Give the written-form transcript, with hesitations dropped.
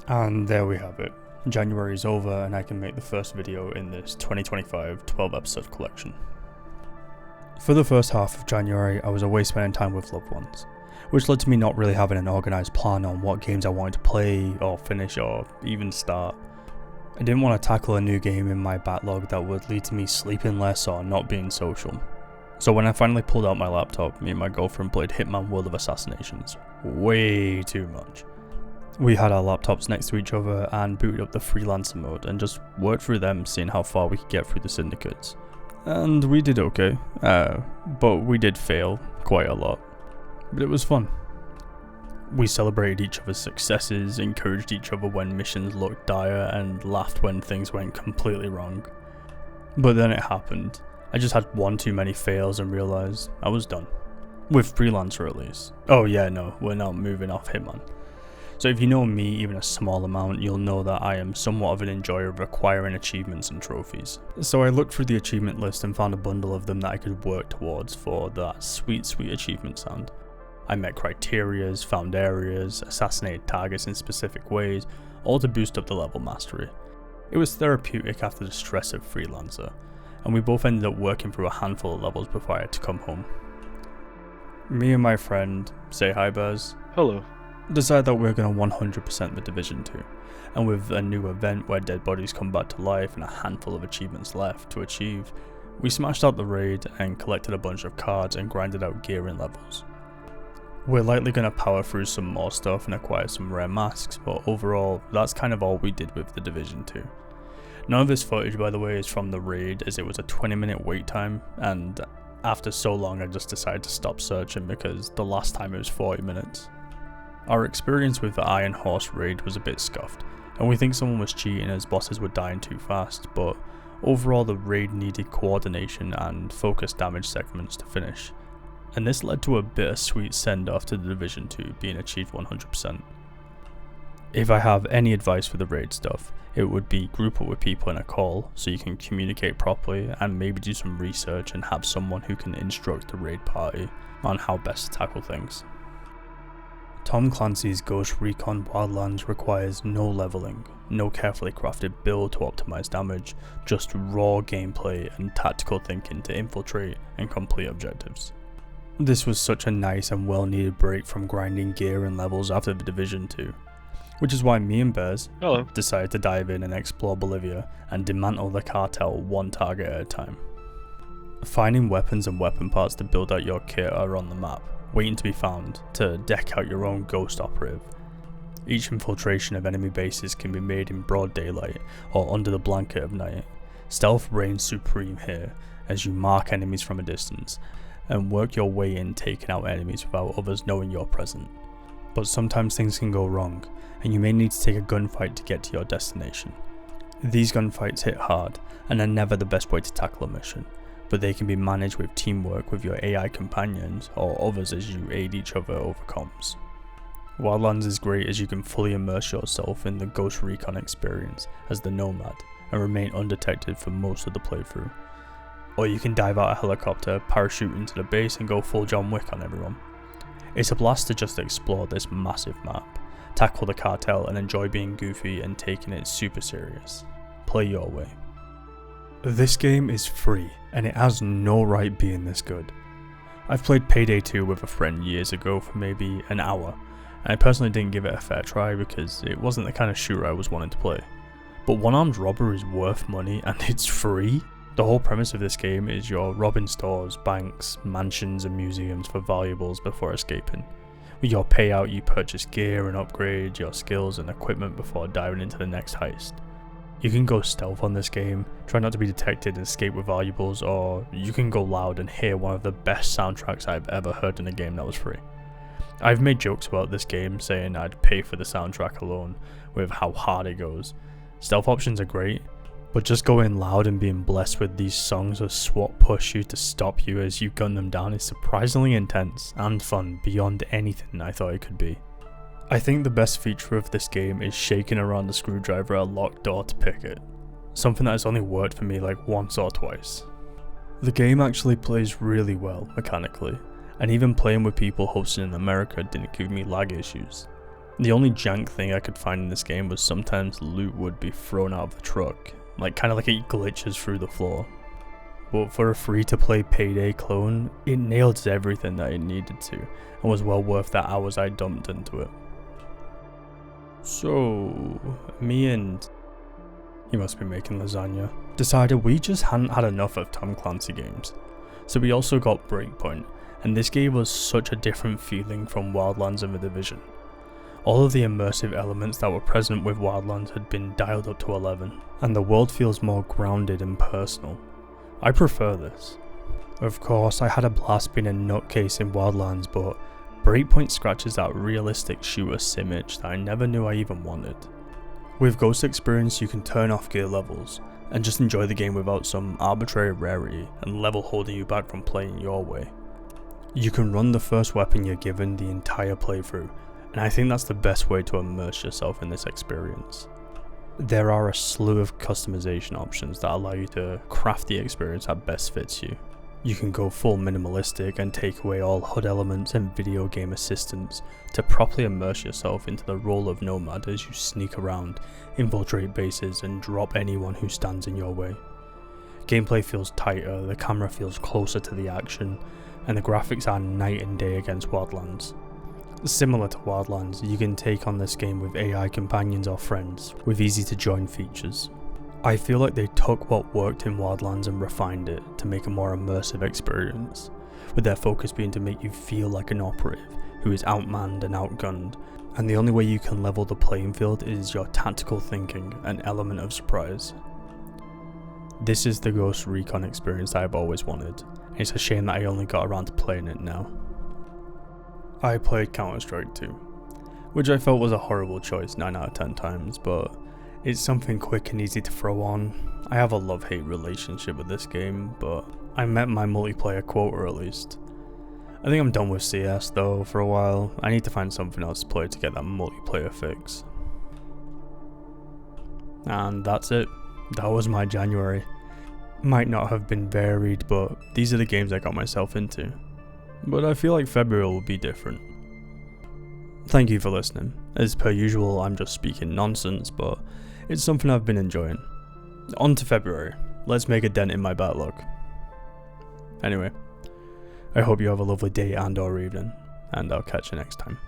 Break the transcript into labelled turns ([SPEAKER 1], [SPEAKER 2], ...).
[SPEAKER 1] And there we have it. January is over and I can make the first video in this 2025 12 episode collection. For the first half of January, I was away spending time with loved ones, which led to me not really having an organised plan on what games I wanted to play or finish or even start. I didn't want to tackle a new game in my backlog that would lead to me sleeping less or not being social. So when I finally pulled out my laptop, me and my girlfriend played Hitman World of Assassinations. Way too much. We had our laptops next to each other and booted up the freelancer mode and just worked through them, seeing how far we could get through the syndicates. And we did okay, but we did fail quite a lot. But it was fun. We celebrated each other's successes, encouraged each other when missions looked dire, and laughed when things went completely wrong. But then it happened. I just had one too many fails and realised I was done. With Freelancer at least. Oh yeah, no, we're not moving off Hitman. So if you know me even a small amount, you'll know that I am somewhat of an enjoyer of acquiring achievements and trophies. So I looked through the achievement list and found a bundle of them that I could work towards for that sweet achievement sound. I met criterias, found areas, assassinated targets in specific ways, all to boost up the level mastery. It was therapeutic after the stress of Freelancer, and we both ended up working through a handful of levels before I had to come home. Me and my friend, say hi Buzz.
[SPEAKER 2] Hello.
[SPEAKER 1] Decided that we're going to 100% the Division 2, and with a new event where dead bodies come back to life and a handful of achievements left to achieve, we smashed out the raid and collected a bunch of cards and grinded out gear and levels. We're likely going to power through some more stuff and acquire some rare masks, but overall, that's kind of all we did with the Division 2. None of this footage, by the way, is from the raid, as it was a 20-minute wait time, and after so long I just decided to stop searching because the last time it was 40 minutes. Our experience with the Iron Horse raid was a bit scuffed, and we think someone was cheating as bosses were dying too fast, but overall the raid needed coordination and focused damage segments to finish, and this led to a bittersweet send-off to the Division 2 being achieved 100%. If I have any advice for the raid stuff, it would be group up with people in a call so you can communicate properly and maybe do some research and have someone who can instruct the raid party on how best to tackle things. Tom Clancy's Ghost Recon Wildlands requires no leveling, no carefully crafted build to optimize damage, just raw gameplay and tactical thinking to infiltrate and complete objectives. This was such a nice and well needed break from grinding gear and levels after the Division 2, which is why me and Bears decided to dive in and explore Bolivia and dismantle the cartel one target at a time. Finding weapons and weapon parts to build out your kit are on the map, waiting to be found to deck out your own ghost operative. Each infiltration of enemy bases can be made in broad daylight or under the blanket of night. Stealth reigns supreme here as you mark enemies from a distance and work your way in, taking out enemies without others knowing you're present. But sometimes things can go wrong and you may need to take a gunfight to get to your destination. These gunfights hit hard and are never the best way to tackle a mission, but they can be managed with teamwork with your AI companions or others as you aid each other over comms. Wildlands is great as you can fully immerse yourself in the Ghost Recon experience as the Nomad and remain undetected for most of the playthrough. Or you can dive out a helicopter, parachute into the base and go full John Wick on everyone. It's a blast to just explore this massive map, tackle the cartel and enjoy being goofy and taking it super serious. Play your way. This game is free, and it has no right being this good. I've played Payday 2 with a friend years ago for maybe an hour, and I personally didn't give it a fair try because it wasn't the kind of shooter I was wanting to play. But One Armed Robber is worth money and it's free? The whole premise of this game is you're robbing stores, banks, mansions and museums for valuables before escaping. With your payout you purchase gear and upgrade your skills and equipment before diving into the next heist. You can go stealth on this game, try not to be detected and escape with valuables, or you can go loud and hear one of the best soundtracks I've ever heard in a game that was free. I've made jokes about this game saying I'd pay for the soundtrack alone with how hard it goes. Stealth options are great, but just going loud and being blessed with these songs of SWAT push you to stop you as you gun them down is surprisingly intense and fun beyond anything I thought it could be. I think the best feature of this game is shaking around the screwdriver at a locked door to pick it, something that has only worked for me like once or twice. The game actually plays really well mechanically, and even playing with people hosting in America didn't give me lag issues. The only jank thing I could find in this game was sometimes loot would be thrown out of the truck, kind of like it glitches through the floor. But for a free-to-play Payday clone, it nailed everything that it needed to, and was well worth the hours I dumped into it. So, me and... he must be making lasagna. Decided we just hadn't had enough of Tom Clancy games. So we also got Breakpoint, and this gave us such a different feeling from Wildlands and The Division. All of the immersive elements that were present with Wildlands had been dialed up to 11, and the world feels more grounded and personal. I prefer this. Of course, I had a blast being a nutcase in Wildlands, but Breakpoint scratches that realistic shooter sim itch that I never knew I even wanted. With Ghost Experience, you can turn off gear levels, and just enjoy the game without some arbitrary rarity and level holding you back from playing your way. You can run the first weapon you're given the entire playthrough, and I think that's the best way to immerse yourself in this experience. There are a slew of customization options that allow you to craft the experience that best fits you. You can go full minimalistic and take away all HUD elements and video game assistance to properly immerse yourself into the role of Nomad as you sneak around, infiltrate bases and drop anyone who stands in your way. Gameplay feels tighter, the camera feels closer to the action, and the graphics are night and day against Wildlands. Similar to Wildlands, you can take on this game with AI companions or friends, with easy to join features. I feel like they took what worked in Wildlands and refined it to make a more immersive experience, with their focus being to make you feel like an operative who is outmanned and outgunned, and the only way you can level the playing field is your tactical thinking and element of surprise. This is the Ghost Recon experience that I've always wanted, and it's a shame that I only got around to playing it now. I played Counter-Strike 2, which I felt was a horrible choice 9 out of 10 times, but it's something quick and easy to throw on. I have a love-hate relationship with this game, but I met my multiplayer quota at least. I think I'm done with CS though for a while. I need to find something else to play to get that multiplayer fix. And that's it. That was my January. Might not have been varied, but these are the games I got myself into. But I feel like February will be different. Thank you for listening. As per usual, I'm just speaking nonsense, but it's something I've been enjoying. On to February. Let's make a dent in my backlog. Anyway, I hope you have a lovely day and or evening, and I'll catch you next time.